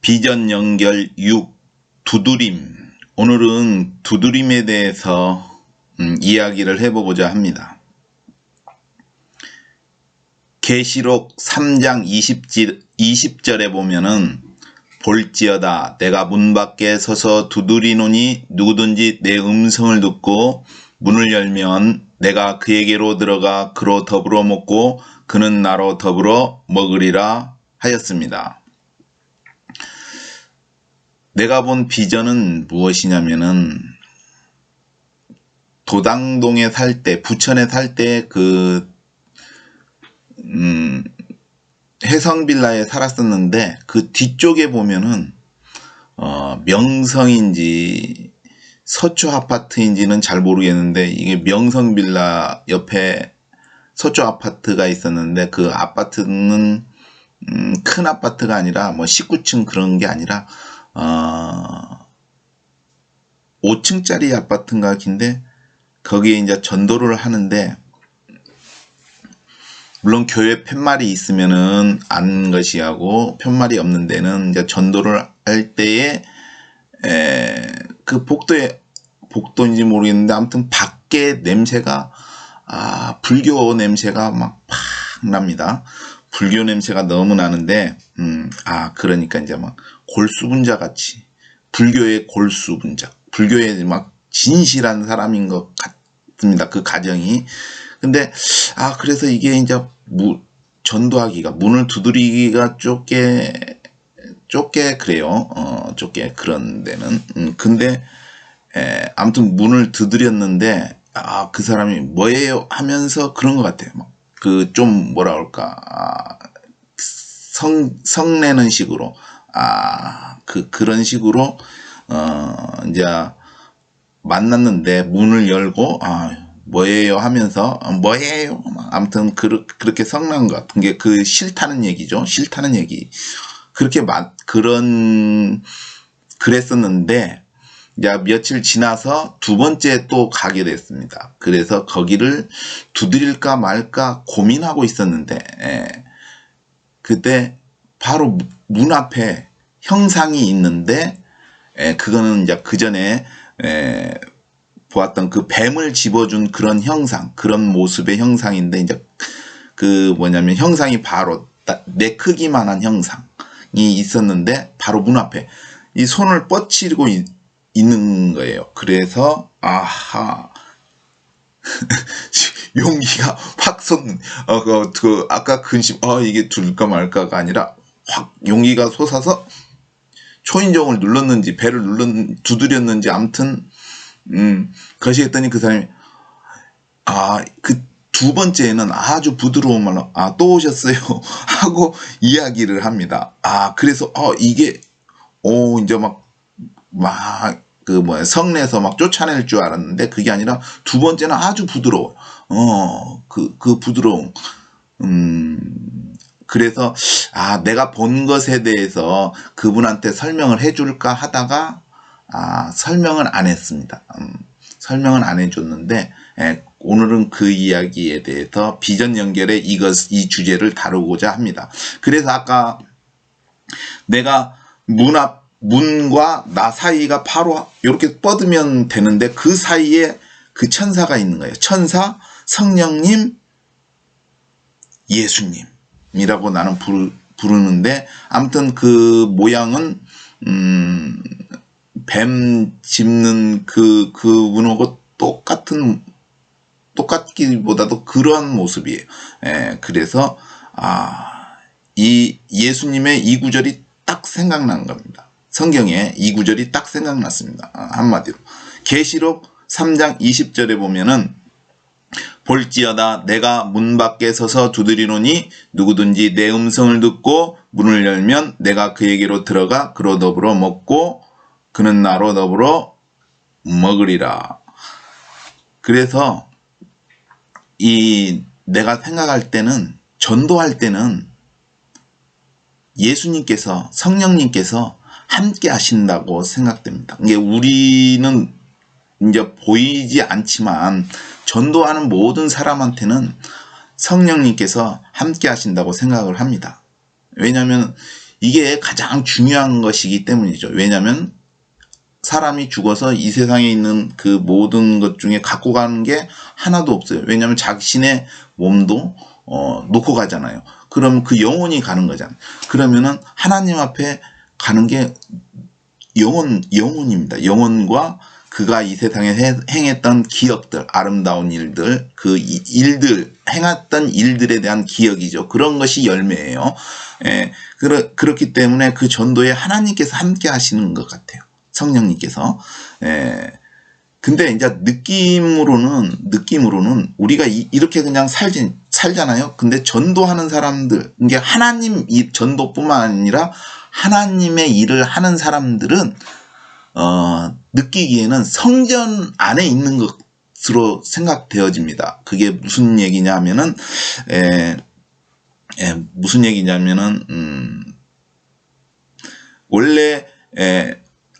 비전 연결 6. 두드림. 오늘은 두드림에 대해서 이야기를 해보고자 합니다. 계시록 3장 20절에 보면은 볼지어다 내가 문 밖에 서서 두드리노니 누구든지 내 음성을 듣고 문을 열면 내가 그에게로 들어가 그로 더불어 먹고 그는 나로 더불어 먹으리라 하였습니다. 내가 본 비전은 무엇이냐면은 도당동에 살 때, 부천에 살 때 해성빌라에 살았었는데 그 뒤쪽에 보면은 명성인지 서초 아파트인지는 잘 모르겠는데 이게 명성빌라 옆에 서초 아파트가 있었는데 그 아파트는 큰 아파트가 아니라 뭐 19층 그런 게 아니라 5층짜리 아파트인가 긴데 거기에 이제 전도를 하는데 물론 교회 편말이 있으면은 안 것이하고 편말이 없는 데는 이제 전도를 할 때에 그 복도인지 모르겠는데 아무튼 밖에 냄새가 불교 냄새가 막 팍 납니다. 불교 냄새가 너무 나는데 그러니까 이제 막 골수분자 같이 불교의 골수분자, 불교의 막 진실한 사람인 것 같습니다. 그 가정이. 근데 그래서 이게 이제 전도하기가 문을 두드리기가 좁게 그래요. 좁게 그런 데는. 근데 아무튼 문을 두드렸는데 그 사람이 뭐예요 하면서 그런 것 같아요. 막 그 좀 뭐라 그럴까 성내는 식으로 그런 식으로 이제 만났는데 문을 열고 뭐예요 하면서 뭐예요 아무튼 그렇게 성난 것 같은 게 그 싫다는 얘기죠. 싫다는 얘기. 그렇게 그랬었는데 이제 며칠 지나서 두 번째 또 가게 됐습니다. 그래서 거기를 두드릴까 말까 고민하고 있었는데 그때 바로 문 앞에 형상이 있는데 그거는 이제 그 전에 보았던 그 뱀을 집어준 그런 형상, 그런 모습의 형상인데 이제 그 뭐냐면 형상이 바로 내 크기만한 형상이 있었는데 바로 문 앞에 이 손을 뻗치고 있는 거예요. 그래서 용기가 확 아까 근심 이게 둘까 말까가 아니라 확 용기가 솟아서 초인종을 눌렀는지 배를 두드렸는지 아무튼 그것이 했더니 그 사람이 그 두 번째에는 아주 부드러운 말로 또 오셨어요 하고 이야기를 합니다. 그래서 이게 이제 성내에서 막 쫓아낼 줄 알았는데 그게 아니라 두 번째는 아주 부드러워요. 그 부드러움. 그래서 내가 본 것에 대해서 그분한테 설명을 해줄까 하다가 설명을 안 했습니다. 설명은 안 해줬는데 오늘은 그 이야기에 대해서 비전 연결의 이 주제를 다루고자 합니다. 그래서 아까 내가 문과 나 사이가 바로 이렇게 뻗으면 되는데 그 사이에 그 천사가 있는 거예요. 천사, 성령님, 예수님이라고 나는 부르는데 아무튼 그 모양은 뱀 짚는 그분하고 똑같기보다도 그러한 모습이에요. 그래서 이 예수님의 이 구절이 딱 생각난 겁니다. 성경에 이 구절이 딱 생각났습니다. 한마디로 계시록 3장 20절에 보면은 볼지어다 내가 문 밖에 서서 두드리노니 누구든지 내 음성을 듣고 문을 열면 내가 그에게로 들어가 그로 더불어 먹고 그는 나로 더불어 먹으리라. 그래서 내가 생각할 때는 전도할 때는 예수님께서 성령님께서 함께 하신다고 생각됩니다. 이게 우리는 이제 보이지 않지만 전도하는 모든 사람한테는 성령님께서 함께 하신다고 생각을 합니다. 왜냐하면 이게 가장 중요한 것이기 때문이죠. 왜냐하면 사람이 죽어서 이 세상에 있는 그 모든 것 중에 갖고 가는 게 하나도 없어요. 왜냐하면 자신의 몸도 놓고 가잖아요. 그럼 그 영혼이 가는 거잖아요. 그러면은 하나님 앞에 가는 게 영혼입니다. 영혼과 그가 이 세상에 행했던 기억들, 아름다운 일들, 그 일들, 행했던 일들에 대한 기억이죠. 그런 것이 열매예요. 예, 그렇기 때문에 그 전도에 하나님께서 함께 하시는 것 같아요. 성령님께서. 예, 근데 이제 느낌으로는 우리가 이렇게 그냥 살잖아요. 근데 전도하는 사람들, 이게 하나님 이 전도뿐만 아니라 하나님의 일을 하는 사람들은 느끼기에는 성전 안에 있는 것으로 생각되어집니다. 그게 무슨 얘기냐면은 원래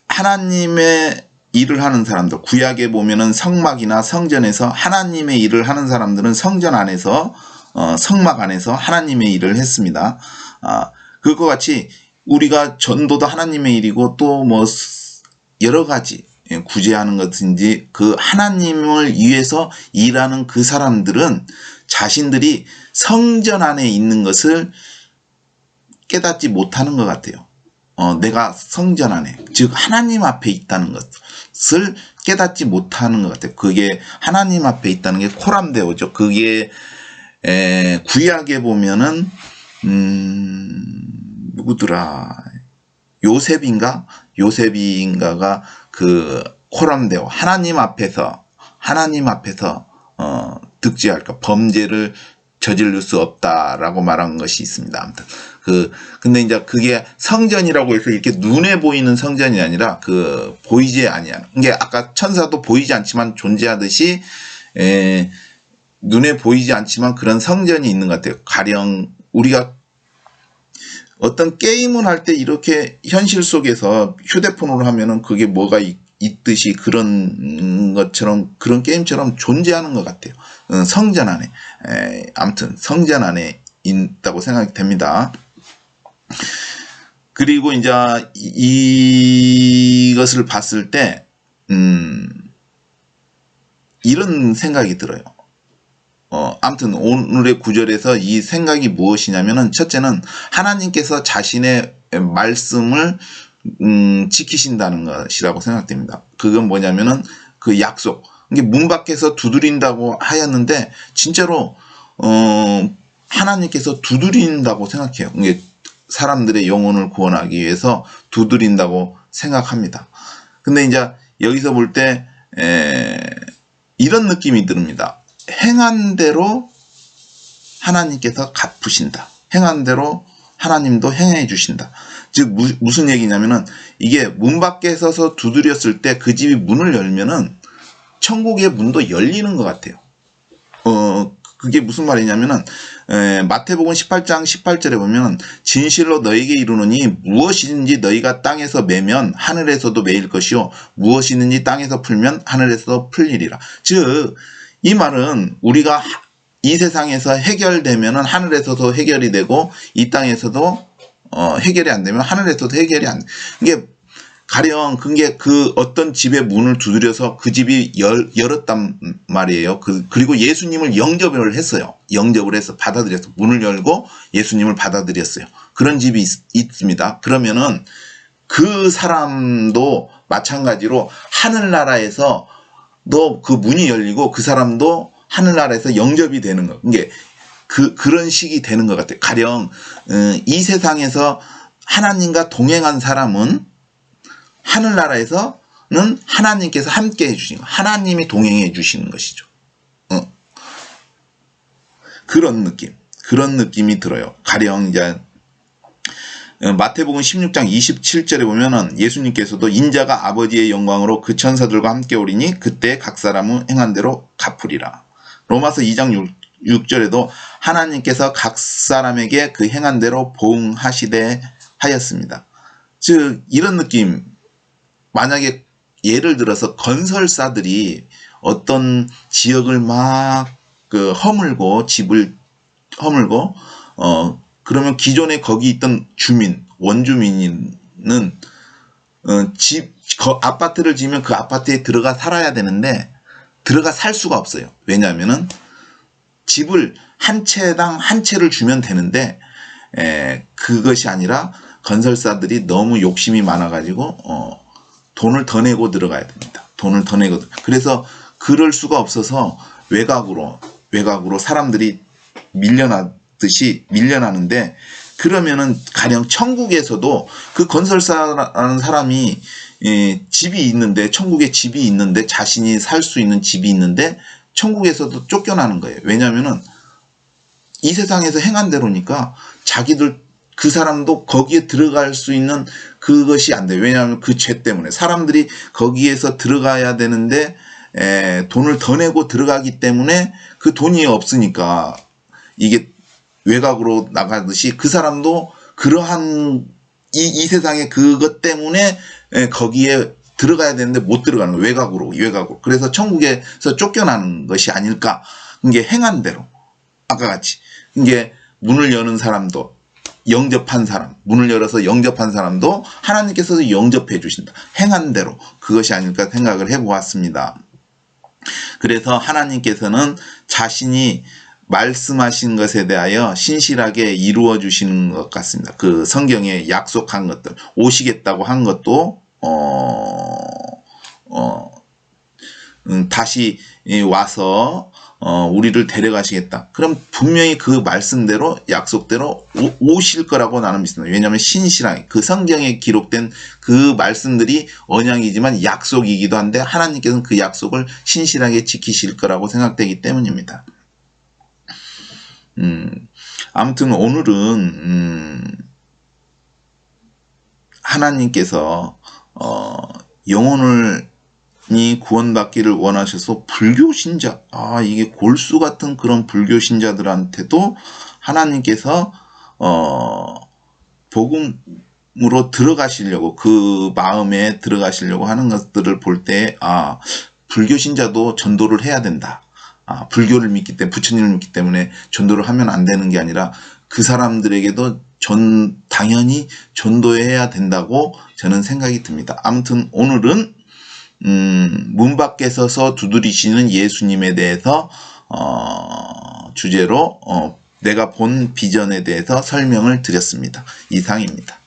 하나님의 일을 하는 사람들, 구약에 보면은 성막이나 성전에서 하나님의 일을 하는 사람들은 성전 안에서 성막 안에서 하나님의 일을 했습니다. 그것과 같이 우리가 전도도 하나님의 일이고 또 뭐 여러 가지 구제하는 것인지 그 하나님을 위해서 일하는 그 사람들은 자신들이 성전 안에 있는 것을 깨닫지 못하는 것 같아요. 내가 성전 안에, 즉 하나님 앞에 있다는 것을 깨닫지 못하는 것 같아요. 그게 하나님 앞에 있다는 게 코람데오죠. 그게 구약에 보면은 누구더라? 요셉인가가 그 코람데오, 하나님 앞에서 득죄할까, 범죄를 저지를 수 없다라고 말한 것이 있습니다. 아무튼 근데 이제 그게 성전이라고 해서 이렇게 눈에 보이는 성전이 아니라 보이지 아니하는, 이게 아까 천사도 보이지 않지만 존재하듯이 눈에 보이지 않지만 그런 성전이 있는 것 같아요. 가령 우리가 어떤 게임을 할 때 이렇게 현실 속에서 휴대폰으로 하면은 그게 뭐가 있듯이 그런 것처럼, 그런 게임처럼 존재하는 것 같아요. 성전 안에. 아무튼 성전 안에 있다고 생각이 됩니다. 그리고 이제 이것을 봤을 때 이런 생각이 들어요. 아무튼 오늘의 구절에서 이 생각이 무엇이냐면은, 첫째는 하나님께서 자신의 말씀을 지키신다는 것이라고 생각됩니다. 그건 뭐냐면은 그 약속. 이게 문 밖에서 두드린다고 하였는데 진짜로 하나님께서 두드린다고 생각해요. 이게 사람들의 영혼을 구원하기 위해서 두드린다고 생각합니다. 근데 이제 여기서 볼 때 이런 느낌이 듭니다. 행한 대로 하나님께서 갚으신다. 행한 대로 하나님도 행해 주신다. 즉 무슨 얘기냐면은, 이게 문 밖에 서서 두드렸을 때 그 집이 문을 열면은 천국의 문도 열리는 것 같아요. 그게 무슨 말이냐면은 마태복음 18장 18절에 보면, 진실로 너에게 이르노니 무엇이든지 너희가 땅에서 매면 하늘에서도 매일 것이요 무엇이든지 땅에서 풀면 하늘에서도 풀리리라. 즉 이 말은 우리가 이 세상에서 해결되면은 하늘에서도 해결이 되고, 이 땅에서도 해결이 안 되면 하늘에서도 해결이 안 돼. 이게 가령 그게 그 어떤 집의 문을 두드려서 그 집이 열었단 말이에요. 그리고 예수님을 영접을 했어요. 영접을 해서 받아들였어. 문을 열고 예수님을 받아들였어요. 그런 집이 있습니다. 그러면은 그 사람도 마찬가지로 하늘나라에서 그 문이 열리고 그 사람도 하늘나라에서 영접이 되는 거. 이게 그런 식이 되는 것 같아요. 가령 이 세상에서 하나님과 동행한 사람은 하늘나라에서는 하나님께서 함께 해주신 거, 하나님이 동행해 주시는 것이죠. 그런 느낌이 들어요. 가령 이제 마태복음 16장 27절에 보면은 예수님께서도 인자가 아버지의 영광으로 그 천사들과 함께 오리니 그때 각 사람은 행한 대로 갚으리라. 로마서 2장 6절에도 하나님께서 각 사람에게 그 행한 대로 보응하시되 하였습니다. 즉 이런 느낌, 만약에 예를 들어서 건설사들이 어떤 지역을 막 허물고, 집을 허물고 그러면 기존에 거기 있던 주민 원주민은 아파트를 지으면 그 아파트에 들어가 살아야 되는데 들어가 살 수가 없어요. 왜냐하면은 집을 한 채당 한 채를 주면 되는데 그것이 아니라 건설사들이 너무 욕심이 많아가지고 돈을 더 내고 들어가야 됩니다. 돈을 더 내고. 그래서 그럴 수가 없어서 외곽으로 사람들이 밀려나는데, 그러면은 가령 천국에서도 그 건설사라는 사람이 집이 있는데, 천국에 집이 있는데, 자신이 살 수 있는 집이 있는데 천국에서도 쫓겨나는 거예요. 왜냐하면은 이 세상에서 행한 대로니까 자기들 그 사람도 거기에 들어갈 수 있는 그것이 안 돼요. 왜냐하면 그 죄 때문에 사람들이 거기에서 들어가야 되는데 돈을 더 내고 들어가기 때문에 그 돈이 없으니까 이게 외곽으로 나가듯이 그 사람도 그러한 이 세상의 그것 때문에 거기에 들어가야 되는데 못 들어가는 거예요. 외곽으로. 그래서 천국에서 쫓겨나는 것이 아닐까. 이게 행한 대로. 아까 같이. 이게 문을 여는 사람도 영접한 사람, 문을 열어서 영접한 사람도 하나님께서 영접해 주신다. 행한 대로. 그것이 아닐까 생각을 해보았습니다. 그래서 하나님께서는 자신이 말씀하신 것에 대하여 신실하게 이루어 주시는 것 같습니다. 그 성경에 약속한 것들, 오시겠다고 한 것도 다시 와서 우리를 데려가시겠다. 그럼 분명히 그 말씀대로 약속대로 오실 거라고 나는 믿습니다. 왜냐하면 신실하게 그 성경에 기록된 그 말씀들이 언약이지만 약속이기도 한데 하나님께서는 그 약속을 신실하게 지키실 거라고 생각되기 때문입니다. 아무튼 오늘은 하나님께서 영혼을 구원받기를 원하셔서 불교 신자, 이게 골수 같은 그런 불교 신자들한테도 하나님께서 복음으로 들어가시려고, 그 마음에 들어가시려고 하는 것들을 볼 때 불교 신자도 전도를 해야 된다. 불교를 믿기 때문에, 부처님을 믿기 때문에 전도를 하면 안 되는 게 아니라 그 사람들에게도 당연히 전도해야 된다고 저는 생각이 듭니다. 아무튼 오늘은 문 밖에 서서 두드리시는 예수님에 대해서 주제로 내가 본 비전에 대해서 설명을 드렸습니다. 이상입니다.